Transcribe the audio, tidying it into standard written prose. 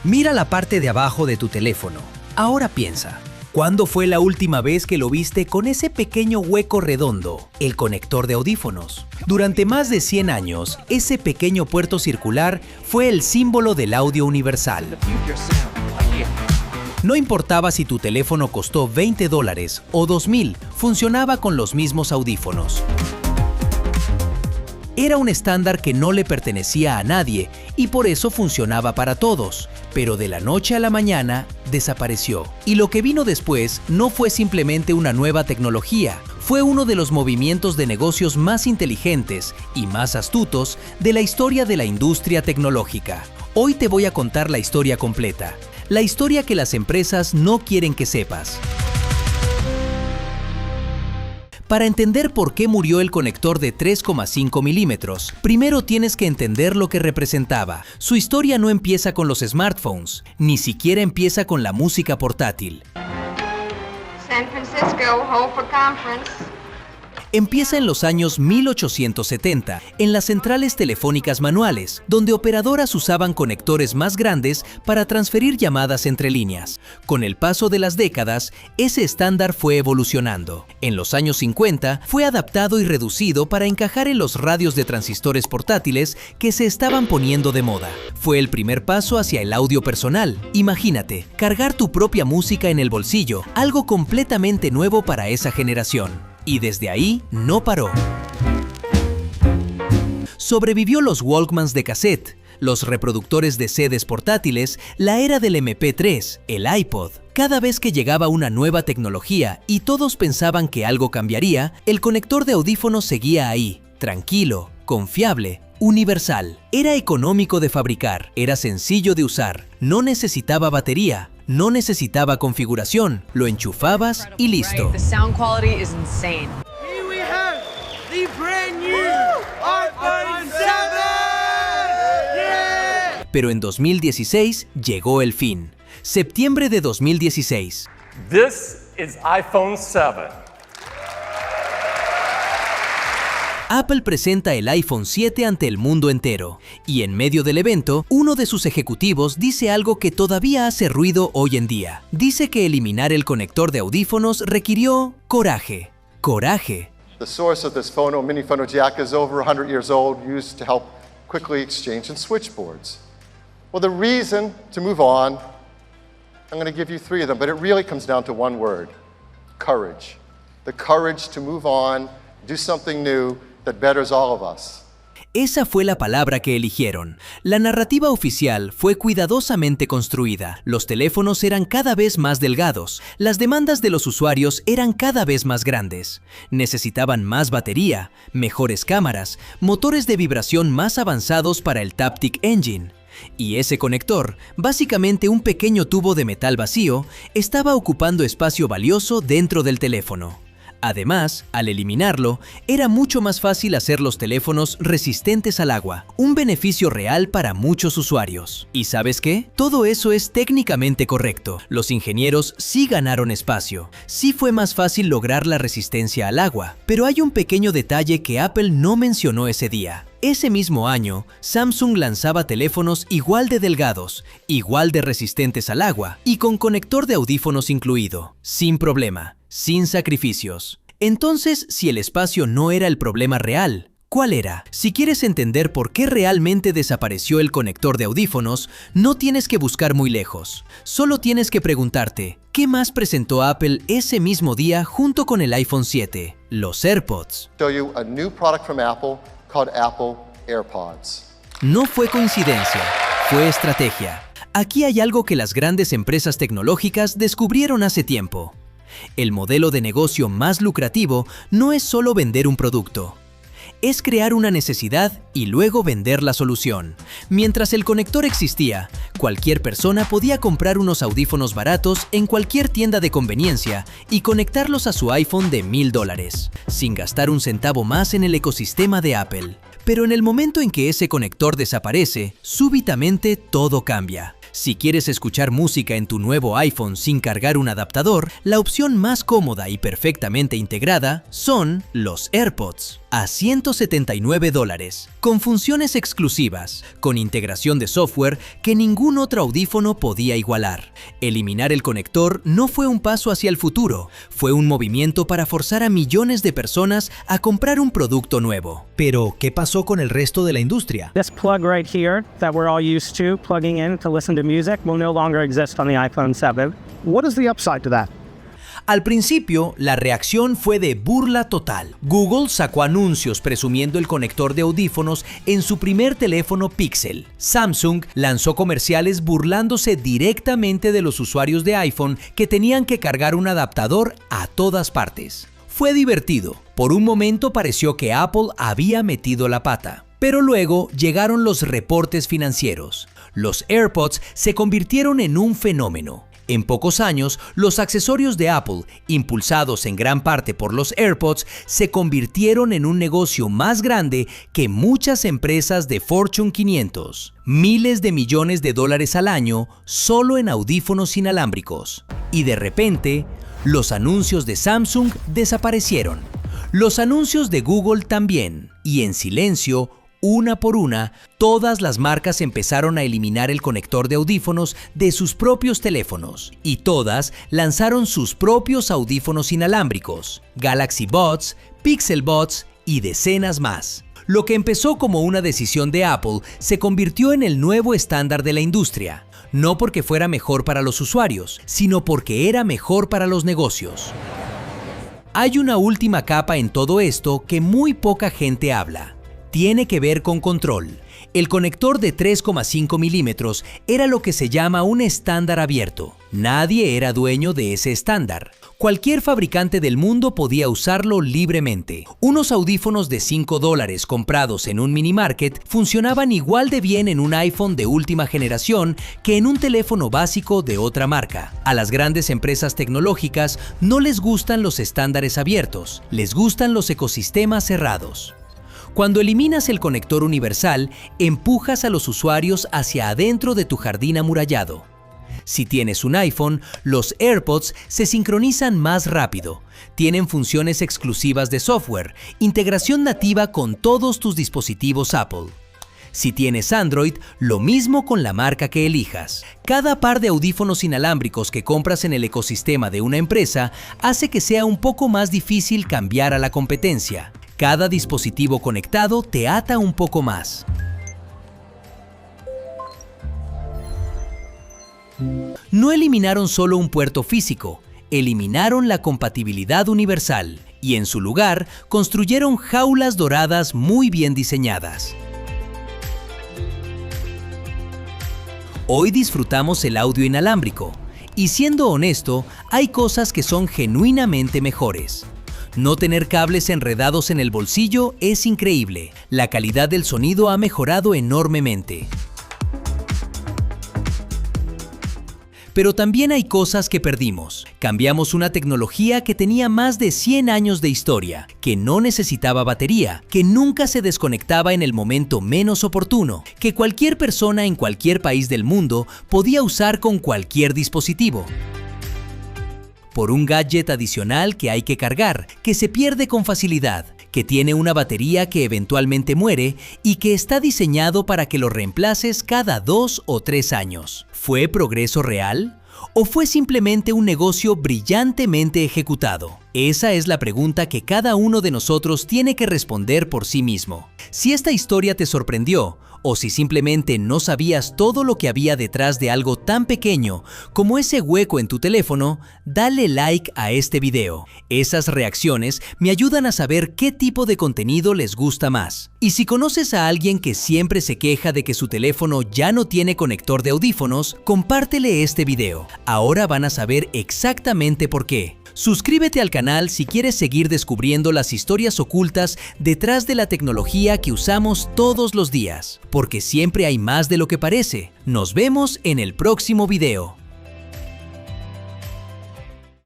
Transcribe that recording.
Mira la parte de abajo de tu teléfono. Ahora piensa, ¿cuándo fue la última vez que lo viste con ese pequeño hueco redondo, el conector de audífonos? Durante más de 100 años, ese pequeño puerto circular fue el símbolo del audio universal. No importaba si tu teléfono costó $20 o $2,000, funcionaba con los mismos audífonos. Era un estándar que no le pertenecía a nadie y por eso funcionaba para todos, pero de la noche a la mañana desapareció. Y lo que vino después no fue simplemente una nueva tecnología, fue uno de los movimientos de negocios más inteligentes y más astutos de la historia de la industria tecnológica. Hoy te voy a contar la historia completa, la historia que las empresas no quieren que sepas. Para entender por qué murió el conector de 3,5 milímetros, primero tienes que entender lo que representaba. Su historia no empieza con los smartphones, ni siquiera empieza con la música portátil. San Francisco, hold for conference. Empieza en los años 1870, en las centrales telefónicas manuales, donde operadoras usaban conectores más grandes para transferir llamadas entre líneas. Con el paso de las décadas, ese estándar fue evolucionando. En los años 50, fue adaptado y reducido para encajar en los radios de transistores portátiles que se estaban poniendo de moda. Fue el primer paso hacia el audio personal. Imagínate, cargar tu propia música en el bolsillo, algo completamente nuevo para esa generación. Y desde ahí no paró. Sobrevivió los Walkmans de cassette, los reproductores de CDs portátiles, la era del MP3, el iPod. Cada vez que llegaba una nueva tecnología y todos pensaban que algo cambiaría, el conector de audífonos seguía ahí, tranquilo, confiable, universal. Era económico de fabricar, era sencillo de usar, no necesitaba batería, no necesitaba configuración, lo enchufabas y listo. The sound quality is insane. Here we have the brand new iPhone 7! Yeah! Pero en 2016 llegó el fin. Septiembre de 2016. This is iPhone 7. Apple presenta el iPhone 7 ante el mundo entero, y en medio del evento, uno de sus ejecutivos dice algo que todavía hace ruido hoy en día. Dice que eliminar el conector de audífonos requirió coraje. Coraje. The source of this phono, mini phono jack is over 100 years old, used to help quickly exchange in switchboards. Well, the reason to move on, I'm going to give you 3 of them, but it really comes down to one word: courage. The courage to move on, do something new that betters all of us. Esa fue la palabra que eligieron. La narrativa oficial fue cuidadosamente construida. Los teléfonos eran cada vez más delgados. Las demandas de los usuarios eran cada vez más grandes. Necesitaban más batería, mejores cámaras, motores de vibración más avanzados para el Taptic Engine. Y ese conector, básicamente un pequeño tubo de metal vacío, estaba ocupando espacio valioso dentro del teléfono. Además, al eliminarlo, era mucho más fácil hacer los teléfonos resistentes al agua, un beneficio real para muchos usuarios. ¿Y sabes qué? Todo eso es técnicamente correcto. Los ingenieros sí ganaron espacio, sí fue más fácil lograr la resistencia al agua, pero hay un pequeño detalle que Apple no mencionó ese día. Ese mismo año, Samsung lanzaba teléfonos igual de delgados, igual de resistentes al agua y con conector de audífonos incluido, sin problema, sin sacrificios. Entonces, si el espacio no era el problema real, ¿cuál era? Si quieres entender por qué realmente desapareció el conector de audífonos, no tienes que buscar muy lejos. Solo tienes que preguntarte, ¿qué más presentó Apple ese mismo día junto con el iPhone 7? Los AirPods. Show you a new product from Apple called Apple AirPods. No fue coincidencia, fue estrategia. Aquí hay algo que las grandes empresas tecnológicas descubrieron hace tiempo. El modelo de negocio más lucrativo no es solo vender un producto. Es crear una necesidad y luego vender la solución. Mientras el conector existía, cualquier persona podía comprar unos audífonos baratos en cualquier tienda de conveniencia y conectarlos a su iPhone de $1,000, sin gastar un centavo más en el ecosistema de Apple. Pero en el momento en que ese conector desaparece, súbitamente todo cambia. Si quieres escuchar música en tu nuevo iPhone sin cargar un adaptador, la opción más cómoda y perfectamente integrada son los AirPods. a $179, con funciones exclusivas, con integración de software que ningún otro audífono podía igualar. Eliminar el conector no fue un paso hacia el futuro, fue un movimiento para forzar a millones de personas a comprar un producto nuevo. Pero, ¿qué pasó con el resto de la industria? This plug right here that we're all used to plugging in to listen to music will no longer exist on the iPhone 7. What is the upside to that? Al principio, la reacción fue de burla total. Google sacó anuncios presumiendo el conector de audífonos en su primer teléfono Pixel. Samsung lanzó comerciales burlándose directamente de los usuarios de iPhone que tenían que cargar un adaptador a todas partes. Fue divertido. Por un momento pareció que Apple había metido la pata. Pero luego llegaron los reportes financieros. Los AirPods se convirtieron en un fenómeno. En pocos años, los accesorios de Apple, impulsados en gran parte por los AirPods, se convirtieron en un negocio más grande que muchas empresas de Fortune 500. Miles de millones de dólares al año solo en audífonos inalámbricos. Y de repente, los anuncios de Samsung desaparecieron. Los anuncios de Google también. Y en silencio, una por una, todas las marcas empezaron a eliminar el conector de audífonos de sus propios teléfonos y todas lanzaron sus propios audífonos inalámbricos, Galaxy Buds, Pixel Buds y decenas más. Lo que empezó como una decisión de Apple se convirtió en el nuevo estándar de la industria, no porque fuera mejor para los usuarios, sino porque era mejor para los negocios. Hay una última capa en todo esto que muy poca gente habla. Tiene que ver con control. El conector de 3,5 milímetros era lo que se llama un estándar abierto. Nadie era dueño de ese estándar. Cualquier fabricante del mundo podía usarlo libremente. Unos audífonos de $5 comprados en un mini market funcionaban igual de bien en un iPhone de última generación que en un teléfono básico de otra marca. A las grandes empresas tecnológicas no les gustan los estándares abiertos, les gustan los ecosistemas cerrados. Cuando eliminas el conector universal, empujas a los usuarios hacia adentro de tu jardín amurallado. Si tienes un iPhone, los AirPods se sincronizan más rápido, tienen funciones exclusivas de software, integración nativa con todos tus dispositivos Apple. Si tienes Android, lo mismo con la marca que elijas. Cada par de audífonos inalámbricos que compras en el ecosistema de una empresa hace que sea un poco más difícil cambiar a la competencia. Cada dispositivo conectado te ata un poco más. No eliminaron solo un puerto físico, eliminaron la compatibilidad universal y en su lugar construyeron jaulas doradas muy bien diseñadas. Hoy disfrutamos el audio inalámbrico y siendo honesto, hay cosas que son genuinamente mejores. No tener cables enredados en el bolsillo es increíble. La calidad del sonido ha mejorado enormemente. Pero también hay cosas que perdimos. Cambiamos una tecnología que tenía más de 100 años de historia, que no necesitaba batería, que nunca se desconectaba en el momento menos oportuno, que cualquier persona en cualquier país del mundo podía usar con cualquier dispositivo. Por un gadget adicional que hay que cargar, que se pierde con facilidad, que tiene una batería que eventualmente muere y que está diseñado para que lo reemplaces cada 2 o 3 años. ¿Fue progreso real? ¿O fue simplemente un negocio brillantemente ejecutado? Esa es la pregunta que cada uno de nosotros tiene que responder por sí mismo. Si esta historia te sorprendió, o si simplemente no sabías todo lo que había detrás de algo tan pequeño como ese hueco en tu teléfono, dale like a este video. Esas reacciones me ayudan a saber qué tipo de contenido les gusta más. Y si conoces a alguien que siempre se queja de que su teléfono ya no tiene conector de audífonos, compártele este video. Ahora van a saber exactamente por qué. Suscríbete al canal si quieres seguir descubriendo las historias ocultas detrás de la tecnología que usamos todos los días, porque siempre hay más de lo que parece. Nos vemos en el próximo video.